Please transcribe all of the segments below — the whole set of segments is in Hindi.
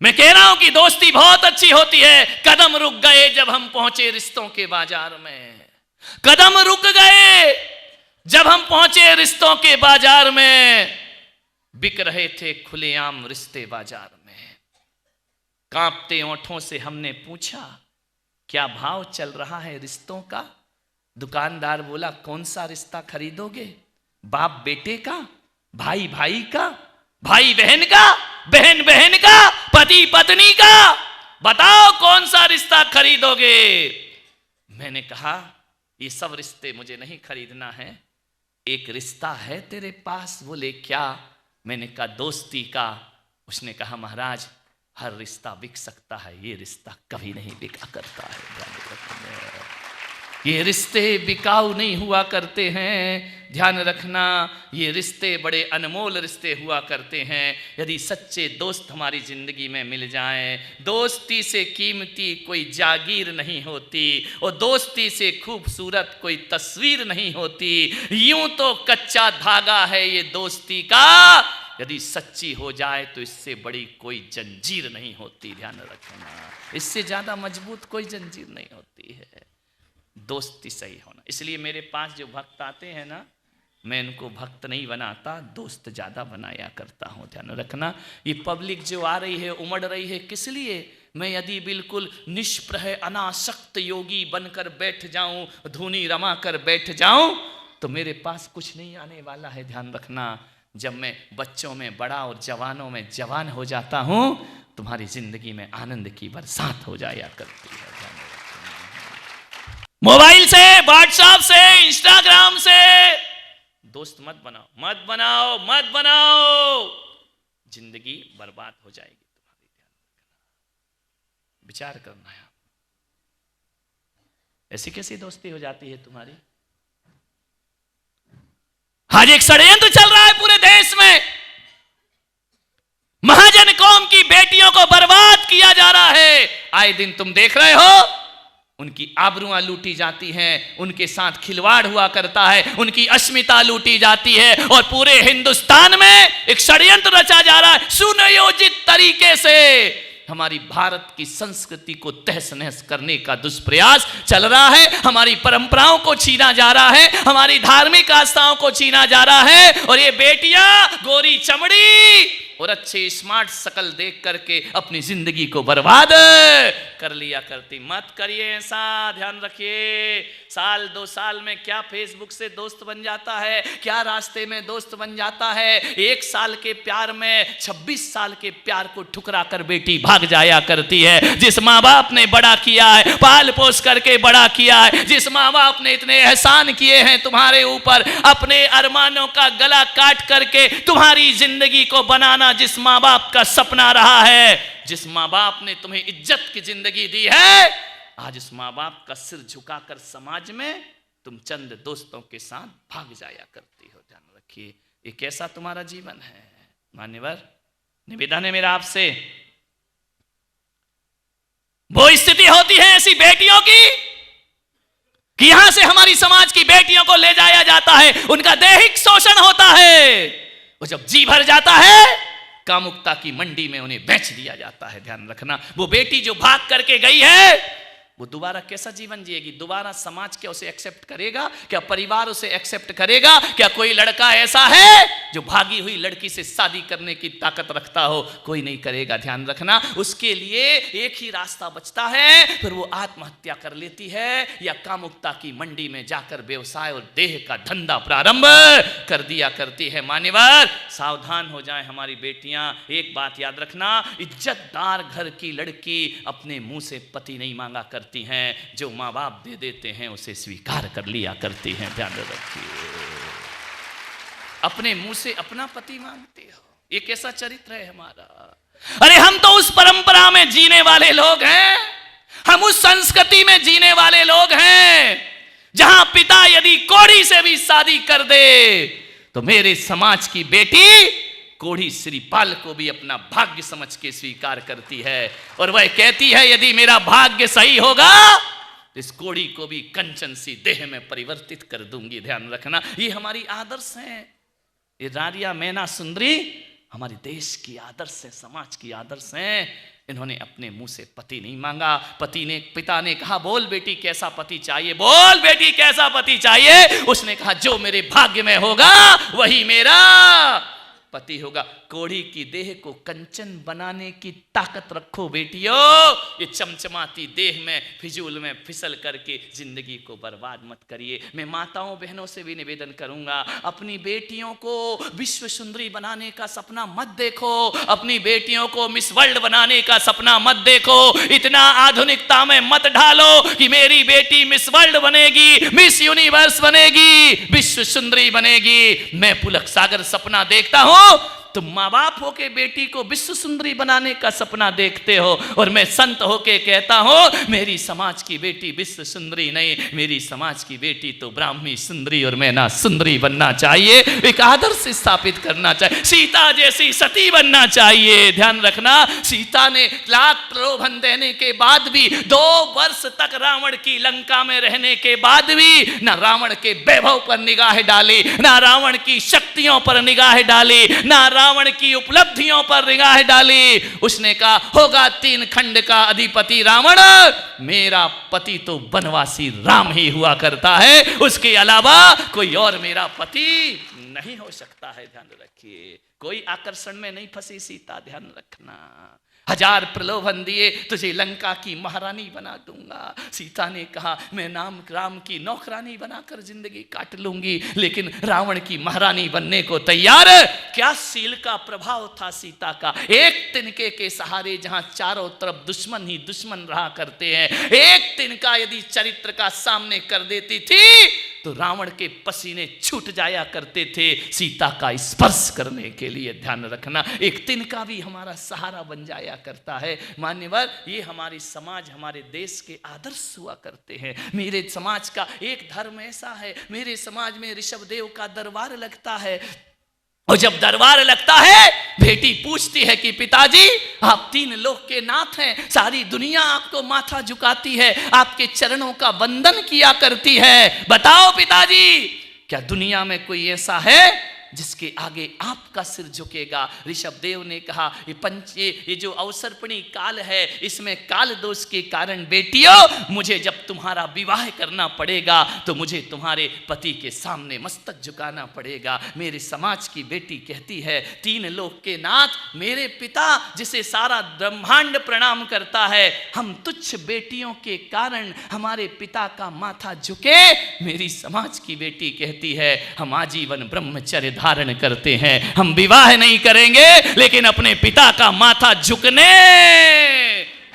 मैं कह रहा हूं कि दोस्ती बहुत अच्छी होती है। कदम रुक गए जब हम पहुंचे रिश्तों के बाजार में, कदम रुक गए जब हम पहुंचे रिश्तों के बाजार में। बिक रहे थे खुलेआम रिश्ते बाजार में। कांपते ओंठों से हमने पूछा, क्या भाव चल रहा है रिश्तों का? दुकानदार बोला, कौन सा रिश्ता खरीदोगे? बाप बेटे का, भाई भाई का, भाई बहन का, बहन बहन का, पति पत्नी का? बताओ कौन सा रिश्ता खरीदोगे? मैंने कहा, ये सब रिश्ते मुझे नहीं खरीदना है, एक रिश्ता है तेरे पास। बोले क्या? मैंने कहा दोस्ती का। उसने कहा महाराज, हर रिश्ता बिक सकता है, ये रिश्ता कभी नहीं बिका करता है। ये रिश्ते बिकाऊ नहीं हुआ करते हैं, ध्यान रखना। ये रिश्ते बड़े अनमोल रिश्ते हुआ करते हैं। यदि सच्चे दोस्त हमारी जिंदगी में मिल जाएं, दोस्ती से कीमती कोई जागीर नहीं होती, और दोस्ती से खूबसूरत कोई तस्वीर नहीं होती। यूं तो कच्चा धागा है ये दोस्ती का, यदि सच्ची हो जाए तो इससे बड़ी कोई जंजीर नहीं होती। ध्यान रखना, इससे ज्यादा मजबूत कोई जंजीर नहीं होती है। दोस्ती सही होना। इसलिए मेरे पास जो भक्त आते हैं ना, मैं इनको भक्त नहीं बनाता, दोस्त ज्यादा बनाया करता हूं। ध्यान रखना, ये पब्लिक जो आ रही है, उमड़ रही है, किस लिए? मैं यदि बिल्कुल निष्प्रह अनासक्त योगी बनकर बैठ जाऊं, धुनी रमा कर बैठ जाऊं, तो मेरे पास कुछ नहीं आने वाला है। ध्यान रखना, जब मैं बच्चों में बड़ा और जवानों में जवान हो जाता हूं, तुम्हारी जिंदगी में आनंद की बरसात हो जाया करती है। मोबाइल से, व्हाट्सएप से, इंस्टाग्राम से दोस्त मत बनाओ, मत बनाओ, मत बनाओ, जिंदगी बर्बाद हो जाएगी तुम्हारी। ध्यान रखना, विचार करना है। ऐसी कैसी दोस्ती हो जाती है तुम्हारी? आज एक षड्यंत्र चल रहा है पूरे देश में। महाजन कौम की बेटियों को बर्बाद किया जा रहा है। आए दिन तुम देख रहे हो, उनकी आबरुआं लूटी जाती हैं, उनके साथ खिलवाड़ हुआ करता है, उनकी अस्मिता लूटी जाती है, और पूरे हिंदुस्तान में एक षड्यंत्र रचा जा रहा है सुनियोजित तरीके से। हमारी भारत की संस्कृति को तहस नहस करने का दुष्प्रयास चल रहा है। हमारी परंपराओं को छीना जा रहा है, हमारी धार्मिक आस्थाओं को छीना जा रहा है। और ये बेटियां गोरी चमड़ी और अच्छे स्मार्ट शकल देख करके अपनी जिंदगी को बर्बाद कर लिया करती। मत करिए ऐसा, ध्यान रखिए। साल 2 साल में क्या फेसबुक से दोस्त बन जाता है, क्या रास्ते में दोस्त बन जाता है। 1 साल के प्यार में 26 साल के प्यार को ठुकरा कर बेटी भाग जाया करती है। जिस माँ बाप ने बड़ा किया है, पाल पोस करके बड़ा किया है, जिस माँ बाप ने इतने एहसान किए हैं तुम्हारे ऊपर, अपने अरमानों का गला काट करके तुम्हारी जिंदगी को बनाना जिस माँ बाप का सपना रहा है, जिस माँ बाप ने तुम्हें इज्जत की जिंदगी दी है, आज उस माँ बाप का सिर झुकाकर समाज में तुम चंद दोस्तों के साथ भाग जाया करती हो। ध्यान रखिए, ये कैसा तुम्हारा जीवन है। मान्यवर, निवेदन है मेरा आपसे, वो स्थिति होती है ऐसी बेटियों की कि यहां से हमारी समाज की बेटियों को ले जाया जाता है, उनका दैहिक शोषण होता है, और जब जी भर जाता है कामुकता की मंडी में उन्हें बेच दिया जाता है। ध्यान रखना, वो बेटी जो भाग करके गई है वो दोबारा कैसा जीवन जिएगी? दोबारा समाज क्या उसे एक्सेप्ट करेगा? क्या परिवार उसे एक्सेप्ट करेगा? क्या कोई लड़का ऐसा है जो भागी हुई लड़की से शादी करने की ताकत रखता हो? कोई नहीं करेगा। ध्यान रखना, उसके लिए एक ही रास्ता बचता है, फिर वो आत्महत्या कर लेती है या कामुकता की मंडी में जाकर व्यवसाय और देह का धंधा प्रारंभ कर दिया करती है। मान्यवर, सावधान हो जाएं हमारी बेटियां। एक बात याद रखना, इज्जतदार घर की लड़की अपने मुंह से पति नहीं मांगा करती हैं, जो माँ बाप दे देते हैं उसे स्वीकार कर लिया करती हैं। ध्यान रखिए, अपने मुंह से अपना पति मांगते हो, ये कैसा चरित्र है हमारा? अरे हम तो उस परंपरा में जीने वाले लोग हैं, हम उस संस्कृति में जीने वाले लोग हैं जहां पिता यदि कोढ़ी से भी शादी कर दे तो मेरे समाज की बेटी कोढ़ी श्रीपाल को भी अपना भाग्य समझ के स्वीकार करती है, और वह कहती है यदि मेरा भाग्य सही होगा तो इस कोढ़ी को भी कंचन सी देह में परिवर्तित कर दूंगी। ध्यान रखना, ये हमारी आदर्श हैं। ये रारिया मैना सुंदरी हमारे देश की आदर्श है, समाज की आदर्श हैं। इन्होंने अपने मुंह से पति नहीं मांगा। पिता ने कहा बोल बेटी कैसा पति चाहिए, बोल बेटी कैसा पति चाहिए। उसने कहा जो मेरे भाग्य में होगा वही मेरा पति होगा। कोढ़ी की देह को कंचन बनाने की ताकत रखो बेटियों। ये चमचमाती देह में फिजूल में फिसल करके जिंदगी को बर्बाद मत करिए। मैं माताओं बहनों से भी निवेदन करूंगा, अपनी बेटियों को विश्व सुंदरी बनाने का सपना मत देखो, अपनी बेटियों को मिस वर्ल्ड बनाने का सपना मत देखो। इतना आधुनिकता में मत ढालो कि मेरी बेटी मिस वर्ल्ड बनेगी, मिस यूनिवर्स बनेगी, विश्व सुंदरी बनेगी। मैं पुलक सागर सपना देखता हूं, तुम माँ बाप होके बेटी को विश्व सुंदरी बनाने का सपना देखते हो, और मैं संत होके कहता हूं मेरी समाज की बेटी विश्व सुंदरी नहीं, मेरी समाज की बेटी तो ब्राह्मी सुंदरी और मैं ना सुंदरी बनना चाहिए। एक आदर्श स्थापित करना चाहिए, सीता जैसी सती बनना चाहिए। ध्यान रखना, सीता ने लाख प्रलोभन देने के बाद भी 2 वर्ष तक रावण की लंका में रहने के बाद भी ना रावण के वैभव पर निगाह डाली, ना रावण की शक्तियों पर निगाह डाली, ना रावण की उपलब्धियों पर निगाह डाली। उसने कहा होगा 3 खंड का अधिपति रावण, मेरा पति तो वनवासी राम ही हुआ करता है, उसके अलावा कोई और मेरा पति नहीं हो सकता है। ध्यान रखिए, कोई आकर्षण में नहीं फंसी सीता, ध्यान रखना। 1000 प्रलोभन दिए, तुझे लंका की महारानी बना दूंगा। सीता ने कहा मैं राम की नौकरानी बनाकर जिंदगी काट लूंगी, लेकिन रावण की महारानी बनने को तैयार। क्या शील का प्रभाव था सीता का। एक तिनके के सहारे जहां चारों तरफ दुश्मन ही दुश्मन रहा करते हैं, एक तिनका यदि चरित्र का सामने कर देती थी तो रावण के पसीने छूट जाया करते थे सीता का स्पर्श करने के लिए। ध्यान रखना, एक तिनका भी हमारा सहारा बन जाया करता है। मान्यवर, ये हमारी समाज हमारे देश के आदर्श हुआ करते हैं। मेरे समाज का एक धर्म ऐसा है, मेरे समाज में ऋषभ देव का दरबार लगता है, और जब दरबार लगता है बेटी पूछती है कि पिताजी आप 3 लोक के नाथ हैं, सारी दुनिया आपको माथा झुकाती है, आपके चरणों का वंदन किया करती है, बताओ पिताजी क्या दुनिया में कोई ऐसा है जिसके आगे आपका सिर झुकेगा। ऋषभ देव ने कहा ये जो अवसर्पणी काल है, इसमें काल दोष के कारण बेटियों मुझे जब तुम्हारा विवाह करना पड़ेगा तो मुझे तुम्हारे पति के सामने मस्तक झुकाना पड़ेगा। मेरे समाज की बेटी कहती है 3 लोक के नाथ मेरे पिता जिसे सारा ब्रह्मांड प्रणाम करता है, हम तुच्छ बेटियों के कारण हमारे पिता का माथा झुके। मेरी समाज की बेटी कहती है हम आजीवन ब्रह्मचर्य धारण करते हैं, हम विवाह नहीं करेंगे लेकिन अपने पिता का माथा झुकने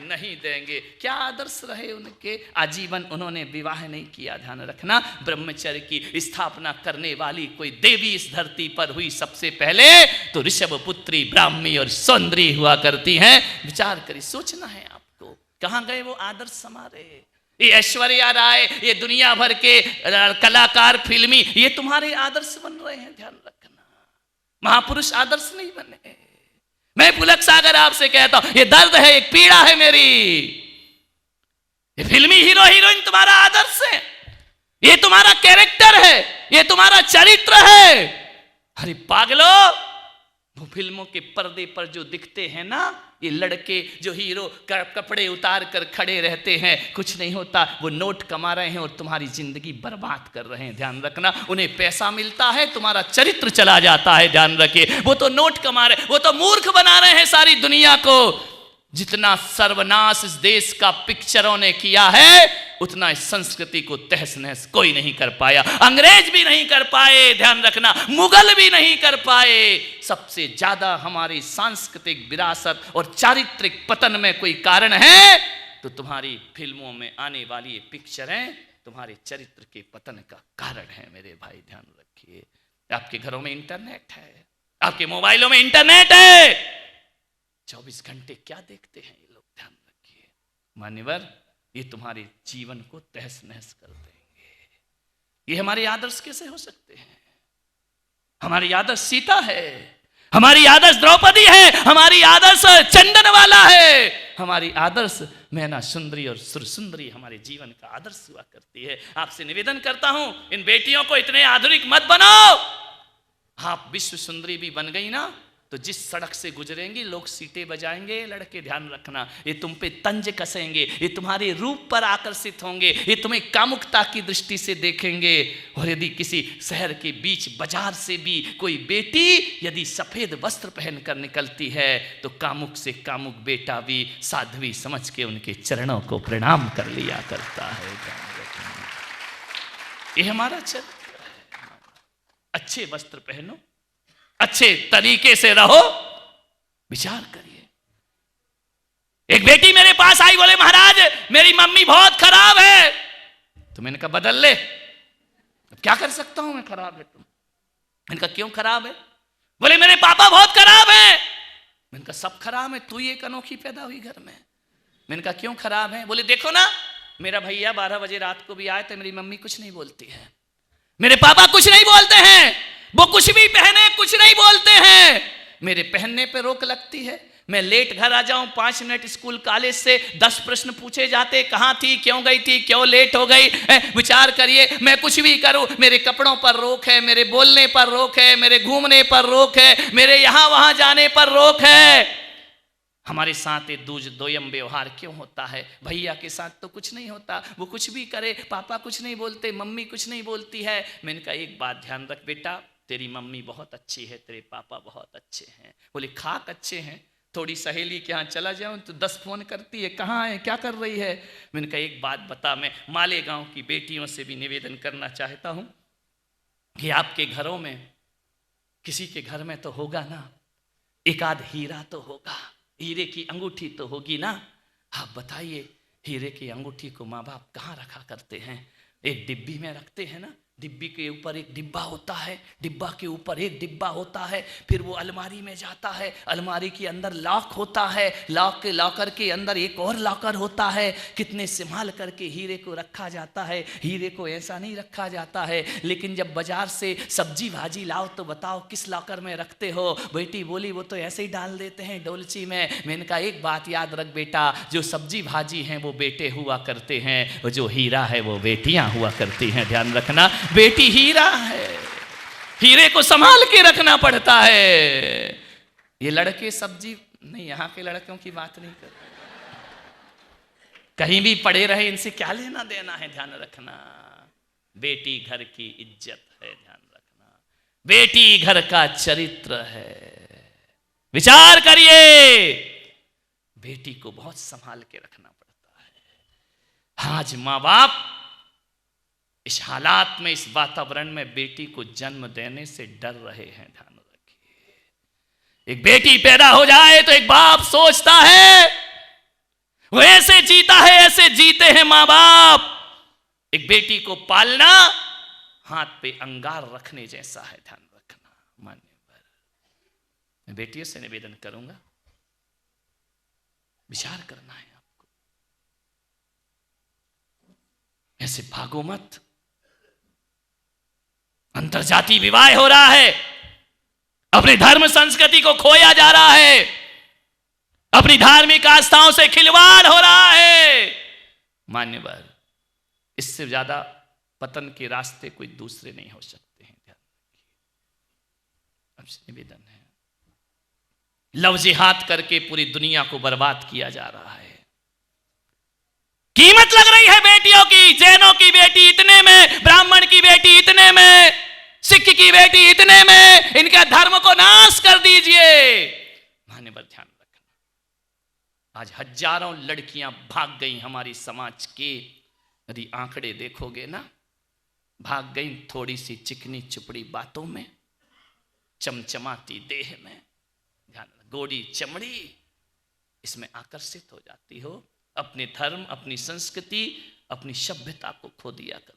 नहीं देंगे। क्या आदर्श रहे उनके, आजीवन उन्होंने विवाह नहीं किया। ध्यान रखना, ब्रह्मचर्य की स्थापना करने वाली कोई देवी इस धरती पर हुई सबसे पहले तो ऋषभ पुत्री ब्राह्मी और सौंदर्य हुआ करती हैं। विचार करिए, सोचना है आपको, कहां गए वो आदर्श हमारे। ये ऐश्वर्या राय, ये दुनिया भर के कलाकार फिल्मी, ये तुम्हारे आदर्श बन रहे हैं। ध्यान रखना, महापुरुष आदर्श नहीं बने। मैं पुलक सागर आपसे कहता हूं ये दर्द है, एक पीड़ा है मेरी। ये फिल्मी हीरो हीरोइन तुम्हारा आदर्श है, ये तुम्हारा कैरेक्टर है, ये तुम्हारा चरित्र है। अरे पागलो, वो फिल्मों के पर्दे पर जो दिखते हैं ना ये लड़के जो हीरो कपड़े उतार कर खड़े रहते हैं, कुछ नहीं होता, वो नोट कमा रहे हैं और तुम्हारी जिंदगी बर्बाद कर रहे हैं। ध्यान रखना, उन्हें पैसा मिलता है, तुम्हारा चरित्र चला जाता है। ध्यान रखिए, वो तो नोट कमा रहे, वो तो मूर्ख बना रहे हैं सारी दुनिया को। जितना सर्वनाश इस देश का पिक्चरों ने किया है उतना इस संस्कृति को तहस नहस कोई नहीं कर पाया, अंग्रेज भी नहीं कर पाए। ध्यान रखना, मुगल भी नहीं कर पाए। सबसे ज्यादा हमारी सांस्कृतिक विरासत और चारित्रिक पतन में कोई कारण है तो तुम्हारी फिल्मों में आने वाली ये पिक्चरें तुम्हारे चरित्र के पतन का कारण है। मेरे भाई ध्यान रखिए, आपके घरों में इंटरनेट है, आपके मोबाइलों में इंटरनेट है, 24 घंटे क्या देखते हैं ये लोग। ध्यान रखिए मान्यवर, ये तुम्हारे जीवन को तहस नहस कर देंगे। ये हमारे आदर्श कैसे हो सकते हैं? हमारी आदर्श सीता है, हमारी आदर्श द्रौपदी है, हमारी आदर्श चंदन वाला है, हमारी आदर्श मैना सुंदरी और सुरसुंदरी हमारे जीवन का आदर्श हुआ करती है। आपसे निवेदन करता हूं इन बेटियों को इतने आधुनिक मत बनाओ। आप विश्व सुंदरी भी बन गई ना तो जिस सड़क से गुजरेंगे लोग सीटें बजाएंगे, लड़के ध्यान रखना, ये तुम पे तंज कसेंगे, ये तुम्हारे रूप पर आकर्षित होंगे, ये तुम्हें कामुकता की दृष्टि से देखेंगे। और यदि किसी शहर के बीच बाजार से भी कोई बेटी यदि सफेद वस्त्र पहनकर निकलती है तो कामुक से कामुक बेटा भी साध्वी समझ के उनके चरणों को प्रणाम कर लिया करता है। ये हमारा चरित्र है। अच्छे वस्त्र पहनो, अच्छे तरीके से रहो, विचार करिए। एक बेटी मेरे पास आई, बोले महाराज मेरी मम्मी बहुत खराब है। तो मैंने कहा बदल ले। अब क्या कर सकता हूं मैं, खराब है तुम। मैंने कहा क्यों खराब है? बोले मेरे पापा बहुत खराब है। मैंने कहा सब खराब है, तू ही एक अनोखी पैदा हुई घर में। मैंने कहा क्यों खराब है? बोले देखो ना, मेरा भैया 12 बजे रात को भी आए तो मेरी मम्मी कुछ नहीं बोलती है, मेरे पापा कुछ नहीं बोलते हैं, वो कुछ भी पहने कुछ नहीं बोलते हैं, मेरे पहनने पे रोक लगती है। मैं लेट घर आ जाऊं, 5 मिनट स्कूल कॉलेज से 10 प्रश्न पूछे जाते, कहां थी, क्यों गई थी, क्यों लेट हो गई। विचार करिए, मैं कुछ भी करूं, मेरे कपड़ों पर रोक है, मेरे बोलने पर रोक है, मेरे घूमने पर रोक है, मेरे यहां वहां जाने पर रोक है। हमारे साथ ये दोयम व्यवहार क्यों होता है? भैया के साथ तो कुछ नहीं होता, वो कुछ भी करे, पापा कुछ नहीं बोलते, मम्मी कुछ नहीं बोलती है। मैंने कहा एक बात ध्यान रख बेटा, तेरी मम्मी बहुत अच्छी है, तेरे पापा बहुत अच्छे हैं। बोले खाक अच्छे हैं, थोड़ी सहेली के यहाँ चला जाऊं तो 10 फोन करती है, कहाँ है, क्या कर रही है। मैंने कहा एक बात बता, मैं मालेगांव की बेटियों से भी निवेदन करना चाहता हूं कि आपके घरों में किसी के घर में तो होगा ना एक आध हीरा तो होगा, हीरे की अंगूठी तो होगी ना। आप बताइए, हीरे की अंगूठी को माँ बाप कहाँ रखा करते हैं? एक डिब्बी में रखते हैं ना, डिब्बी के ऊपर एक डिब्बा होता है, डिब्बा के ऊपर एक डिब्बा होता है, फिर वो अलमारी में जाता है, अलमारी के अंदर लॉक होता है, लॉक के लॉकर के अंदर एक और लॉकर होता है। कितने संभाल करके हीरे को रखा जाता है, हीरे को ऐसा नहीं रखा जाता है। लेकिन जब बाजार से सब्जी भाजी लाओ तो बताओ किस लॉकर में रखते हो? बेटी बोली वो तो ऐसे ही डाल देते हैं डोलची में। मैंने कहा एक बात याद रख बेटा, जो सब्जी भाजी हैं वो बेटे हुआ करते हैं, और जो हीरा है वो बेटियां हुआ करती हैं। ध्यान रखना, बेटी हीरा है, हीरे को संभाल के रखना पड़ता है। ये लड़के सब्जी नहीं, यहां के लड़कों की बात नहीं कर, कहीं भी पड़े रहे, इनसे क्या लेना देना है। ध्यान रखना, बेटी घर की इज्जत है, ध्यान रखना, बेटी घर का चरित्र है। विचार करिए, बेटी को बहुत संभाल के रखना पड़ता है। आज माँ बाप इस हालात में, इस वातावरण में बेटी को जन्म देने से डर रहे हैं। ध्यान रखिए, एक बेटी पैदा हो जाए तो एक बाप सोचता है, वो ऐसे जीता है, ऐसे जीते हैं मां बाप। एक बेटी को पालना हाथ पे अंगार रखने जैसा है। ध्यान रखना, मान्यवर, मैं बेटियों से निवेदन करूंगा, विचार करना है आपको, ऐसे भागो मत। अंतरजातीय विवाह हो रहा है, अपनी धर्म संस्कृति को खोया जा रहा है, अपनी धार्मिक आस्थाओं से खिलवाड़ हो रहा है। मान्यवर, इससे ज्यादा पतन के रास्ते कोई दूसरे नहीं हो सकते हैं। ध्यान रखिए, आपसे निवेदन है, लव जिहाद करके पूरी दुनिया को बर्बाद किया जा रहा है। कीमत लग रही है बेटियों की, जैनों की बेटी इतने में, ब्राह्मण की बेटी इतने में, सिख की बेटी इतने में, इनका धर्म को नाश कर दीजिए। मान्यवर ध्यान रखना, आज हजारों लड़कियां भाग गई हमारी समाज के, यदि आंकड़े देखोगे ना, भाग गई थोड़ी सी चिकनी चुपड़ी बातों में, चमचमाती देह में, ध्यान, गोरी चमड़ी, इसमें आकर्षित हो जाती हो, अपने धर्म, अपनी संस्कृति, अपनी सभ्यता को खो दिया कर।